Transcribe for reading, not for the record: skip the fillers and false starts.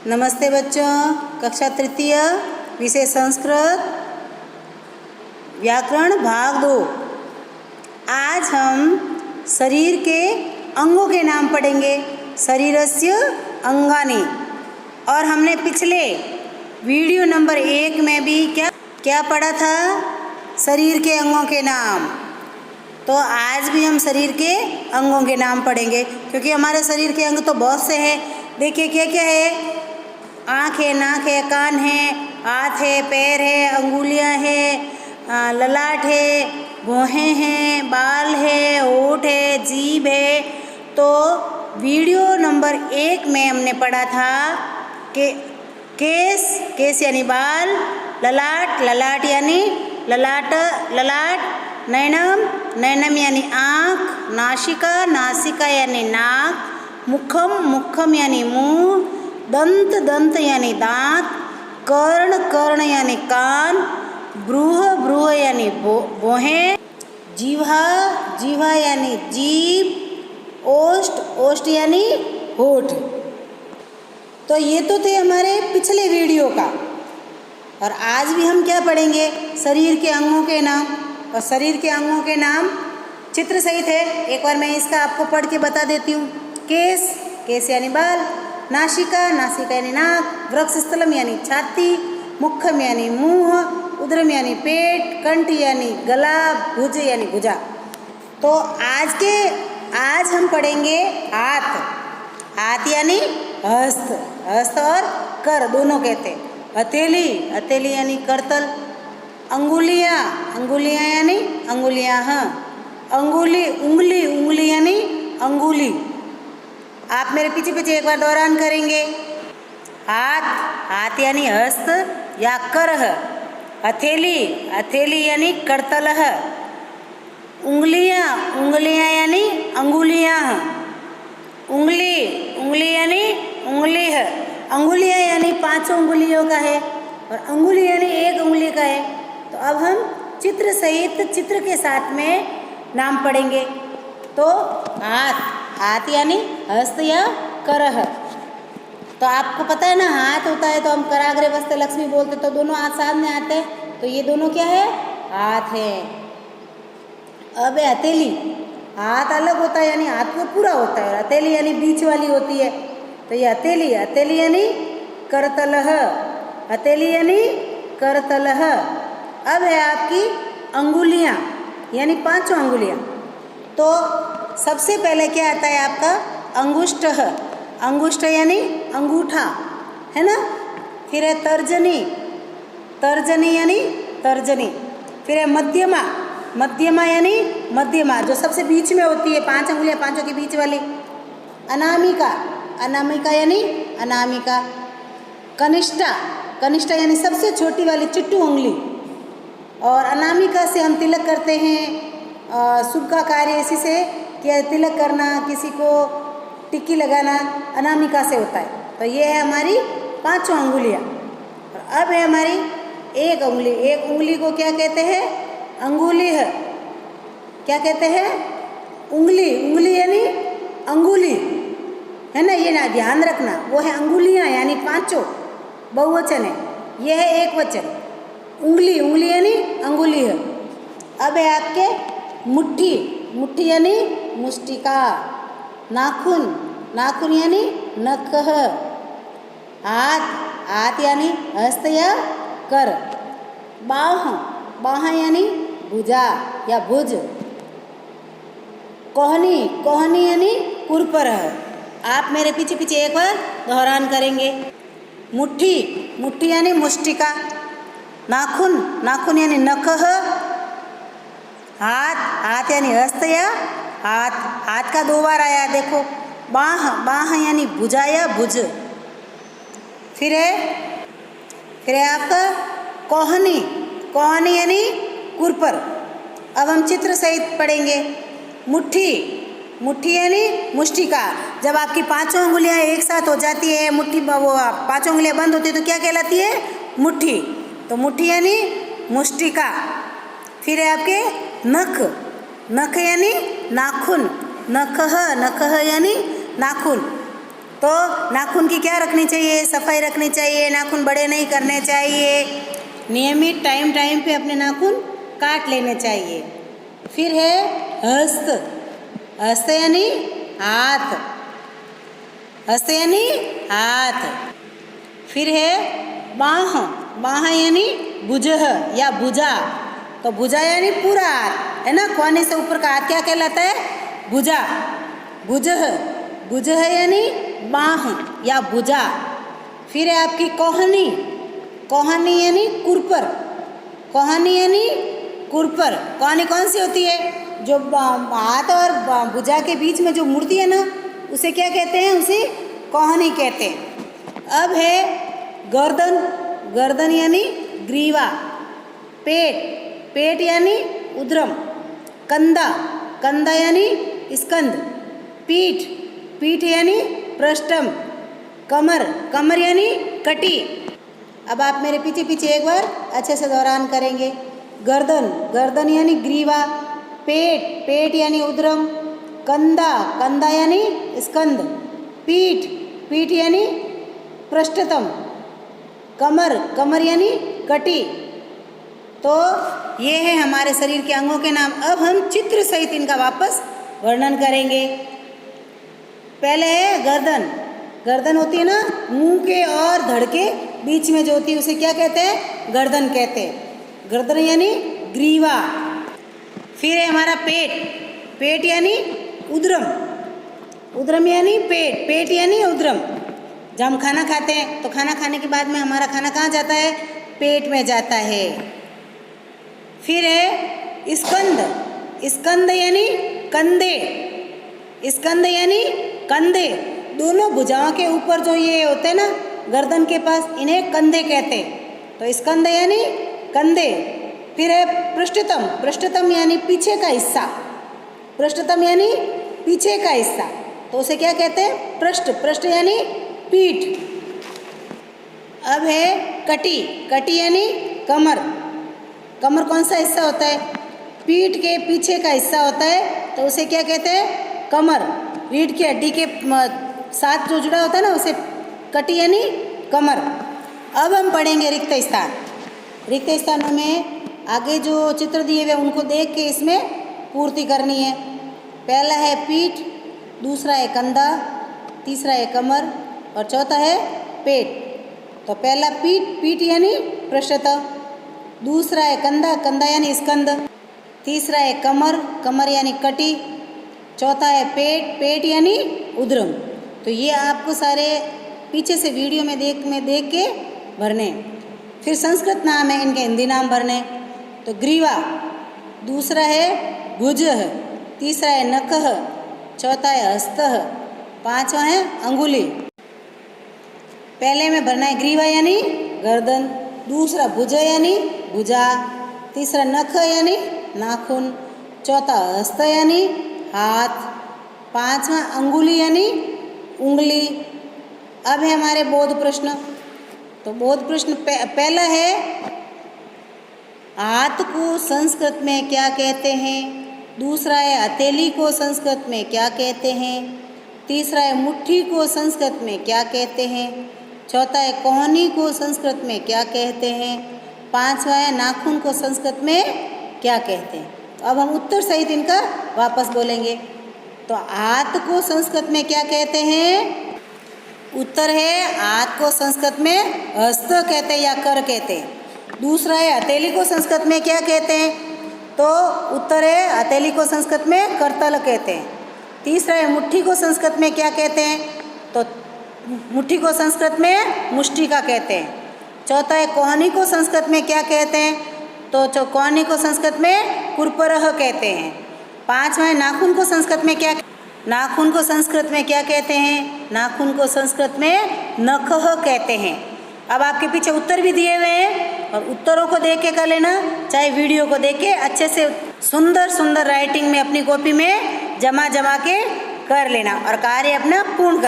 नमस्ते बच्चों, कक्षा तृतीय विषय संस्कृत व्याकरण भाग 2। आज हम शरीर के अंगों के नाम पढ़ेंगे। शरीरस्य अंगानि। और हमने पिछले वीडियो नंबर 1 में भी क्या पढ़ा था? शरीर के अंगों के नाम। तो आज भी हम शरीर के अंगों के नाम पढ़ेंगे, क्योंकि हमारे शरीर के अंग तो बहुत से हैं। देखिए क्या क्या है। आँख है, नाक है, कान है, हाथ है, पैर है, अंगुलियां है, ललाट है, भौहें हैं, बाल है, होठ है, जीभ है। तो वीडियो नंबर 1 में हमने पढ़ा था कि केस यानी बाल, ललाट यानी ललाट, नैनम यानी आँख, नासिका यानी नाक, मुखम यानी मुँह, दंत यानी दांत, कर्ण यानी कान, भ्रूह यानी भौहें, जीवा यानी जीभ, ओष्ठ यानी होठ। तो ये तो थे हमारे पिछले वीडियो का। और आज भी हम क्या पढ़ेंगे? शरीर के अंगों के नाम। और शरीर के अंगों के नाम चित्र सहित है। एक बार मैं इसका आपको पढ़ के बता देती हूँ। केस यानी बाल, नासिका यानी नाक, वक्षस्थलम यानी छाती, मुखम यानी मुंह, उदरम यानी पेट, कंठ यानी गला, भुज यानी भुजा। तो आज हम पढ़ेंगे हाथ यानी हस्त और कर दोनों कहते हैं। हथेली यानी करतल, अंगुलियां यानी अंगुलियां, उंगली यानी अंगुली। आप मेरे पीछे एक बार दोहरान करेंगे। हाथ यानी हस्त या करह, हथेली यानी करतल, उंगलियां यानी अंगुलियां, उंगली यानी उंगली है। अंगुलियां यानी 5 उंगलियों का है और अंगुली यानी 1 उंगली का है। तो अब हम चित्र सहित चित्र के साथ में नाम पढ़ेंगे। तो हाथ यानी हस्त या करह। तो आपको पता है ना, हाथ होता है तो हम कराग्रे वस्ते लक्ष्मी बोलते, तो दोनों हाथ सामने आते हैं। तो ये दोनों क्या है? हाथ है। अब है हथेली। हाथ अलग होता है यानी हाथ को पूरा होता है, और हथेली यानी बीच वाली होती है। तो ये हथेली यानी करतलह, अब है आपकी अंगुलियां यानी 5 अंगुलियां। तो सबसे पहले क्या आता है आपका? अंगुष्ठ यानी अंगूठा, है ना। फिर है तर्जनी यानी तर्जनी। फिर है मध्यमा यानी मध्यमा, जो सबसे बीच में होती है, 5 अंगुलियां, 5 के बीच वाली। अनामिका यानी अनामिका। कनिष्ठा यानी सबसे छोटी वाली चिट्टू उंगली। और अनामिका से हम तिलक करते हैं। शुभ का कार्य इसी से किया, तिलक करना, किसी को टिक्की लगाना अनामिका से होता है। तो ये है हमारी 5 अंगुलियां। और अब है हमारी एक उंगली को क्या कहते हैं? अंगुली है। क्या कहते हैं? उंगली यानी अंगुली, है ना। ये ना ध्यान रखना, वो है अंगुलियां यानी 5 बहुवचन है, ये है एक वचन। उंगली यानी अंगुली है। अब है आपके मुट्ठी यानी मुष्टिका, नाखून यानी नख, हाथ यानी हस्त या कर, बाह यानी भुजा या भुज, कोहनी यानी कुरपर है। आप मेरे पीछे एक बार दोहरान करेंगे। मुट्ठी यानी मुष्टिका, नाखून यानी नख, हाथ यानी हस्त या हाथ का 2 बार आया देखो। बाह यानी भुजा या भुज। फिर है आपका कोहनी यानी कुरपर। अब हम चित्र सहित पढ़ेंगे। मुट्ठी यानी मुष्टिका। जब आपकी 5 अंगुलियां एक साथ हो जाती है, मुट्ठी वो 5 अंगुलियां बंद होती है, तो क्या कहलाती है? मुट्ठी। तो मुट्ठी यानी मुष्टिका। फिर है आपके नख यानी नाखून, नख यानी नाखून। तो नाखून की क्या रखनी चाहिए, सफाई रखनी चाहिए, नाखून बड़े नहीं करने चाहिए, नियमित टाइम पे अपने नाखून काट लेने चाहिए। फिर है हस्त, हस्त यानी हाथ, हस्त यानी हाथ। फिर है बाह, बाह यानी भुजह या भुजा, तो भुजा यानी पूरा हाथ है ना, कोने से ऊपर का हाथ क्या कहलाता है, भुजा, भुजह, भुजह यानी बाह या भुजा। फिर है आपकी कोहनी, कोहनी यानी कुरपर, कोहनी यानी कुरपर। कोहनी कौन सी होती है, जो हाथ और भुजा के बीच में जो मूर्ति है ना, उसे क्या कहते हैं, उसे कोहनी कहते हैं। अब है गर्दन, गर्दन यानी ग्रीवा। पेट, पेट यानी उदरम। कंधा, कंधा यानी स्कंद। पीठ, पीठ यानी पृष्ठम। कमर, कमर यानी कटी। अब आप मेरे पीछे पीछे एक बार अच्छे से दोहरान करेंगे। गर्दन, गर्दन यानी ग्रीवा। पेट, पेट यानी उदरम। कंधा, कंधा यानी स्कंद। पीठ, पीठ यानी पृष्ठतम। कमर, कमर यानी कटी। तो ये है हमारे शरीर के अंगों के नाम। अब हम चित्र सहित इनका वापस वर्णन करेंगे। पहले है गर्दन, गर्दन होती है ना मुंह के और धड़ के बीच में जो होती है, उसे क्या कहते हैं, गर्दन कहते हैं। गर्दन यानी ग्रीवा। फिर है हमारा पेट, पेट यानी उदरम, उदरम यानी पेट, पेट यानी उदरम। जब हम खाना खाते हैं तो खाना खाने के बाद में हमारा खाना कहाँ जाता है, पेट में जाता है। फिर है स्कंद, स्कंद यानी कंधे, स्कंद यानी कंधे। दोनों भुजाओं के ऊपर जो ये होते हैं ना गर्दन के पास, इन्हें कंधे कहते हैं। तो स्कंद यानी कंधे। फिर है पृष्ठतम, पृष्ठतम यानी पीछे का हिस्सा, पृष्ठतम यानी पीछे का हिस्सा, तो उसे क्या कहते हैं, पृष्ठ, पृष्ठ यानी पीठ। अब है कटी, कटी यानी कमर। कमर कौन सा हिस्सा होता है, पीठ के पीछे का हिस्सा होता है, तो उसे क्या कहते हैं, कमर। रीढ़ की हड्डी के साथ जो जुड़ा होता है ना, उसे कटी यानी कमर। अब हम पढ़ेंगे रिक्त स्थान। रिक्त स्थानों में आगे जो चित्र दिए हुए उनको देख के इसमें पूर्ति करनी है। पहला है पीठ, दूसरा है कंधा, तीसरा है कमर और चौथा है पेट। तो पहला पीठ, पीठ यानी पृष्ठतः। दूसरा है कंधा, कंधा यानी स्कंद। तीसरा है कमर, कमर यानी कटी। चौथा है पेट, पेट यानी उदरम। तो ये आपको सारे पीछे से वीडियो में देख के भरने। फिर संस्कृत नाम है, इनके हिंदी नाम भरने। तो ग्रीवा, दूसरा है भुजः, तीसरा है नखः, चौथा है हस्तः, पांचवा है अंगुली। पहले में भरना है ग्रीवा यानी गर्दन, दूसरा भुज यानी भुजा, तीसरा नख यानी नाखून, चौथा हस्त यानी हाथ, पांचवा अंगुली यानी उंगली। अब है हमारे बोध प्रश्न। तो बोध प्रश्न पहला है हाथ को संस्कृत में क्या कहते हैं, दूसरा है हथेली को संस्कृत में क्या कहते हैं, तीसरा है मुट्ठी को संस्कृत में क्या कहते हैं, चौथा है कोहनी को संस्कृत में क्या कहते हैं, पांचवा है नाखून को संस्कृत में क्या कहते हैं। तो अब हम उत्तर सहित इनका वापस बोलेंगे। तो हाथ को संस्कृत में क्या कहते हैं, उत्तर है हाथ को संस्कृत में हस्त कहते हैं या कर कहते हैं। दूसरा है हथेली को संस्कृत में क्या कहते हैं, तो उत्तर है हथेली को संस्कृत में करतल कहते हैं। तीसरा है मुट्ठी को संस्कृत में क्या कहते हैं, तो मुट्ठी को संस्कृत में मुष्टिका कहते हैं। चौथा है कोहनी को संस्कृत में क्या कहते हैं, तो कोहनी को संस्कृत में कुरपरह कहते हैं। पांचवा है नाखून को संस्कृत में क्या, नाखून को संस्कृत में क्या कहते हैं, नाखून को संस्कृत में नखः कहते हैं। अब आपके पीछे उत्तर भी दिए हुए हैं और उत्तरों को देख के कर लेना, चाहे वीडियो को देख के अच्छे से सुंदर सुंदर राइटिंग में अपनी कॉपी में जमा के कर लेना और कार्य अपना पूर्ण कर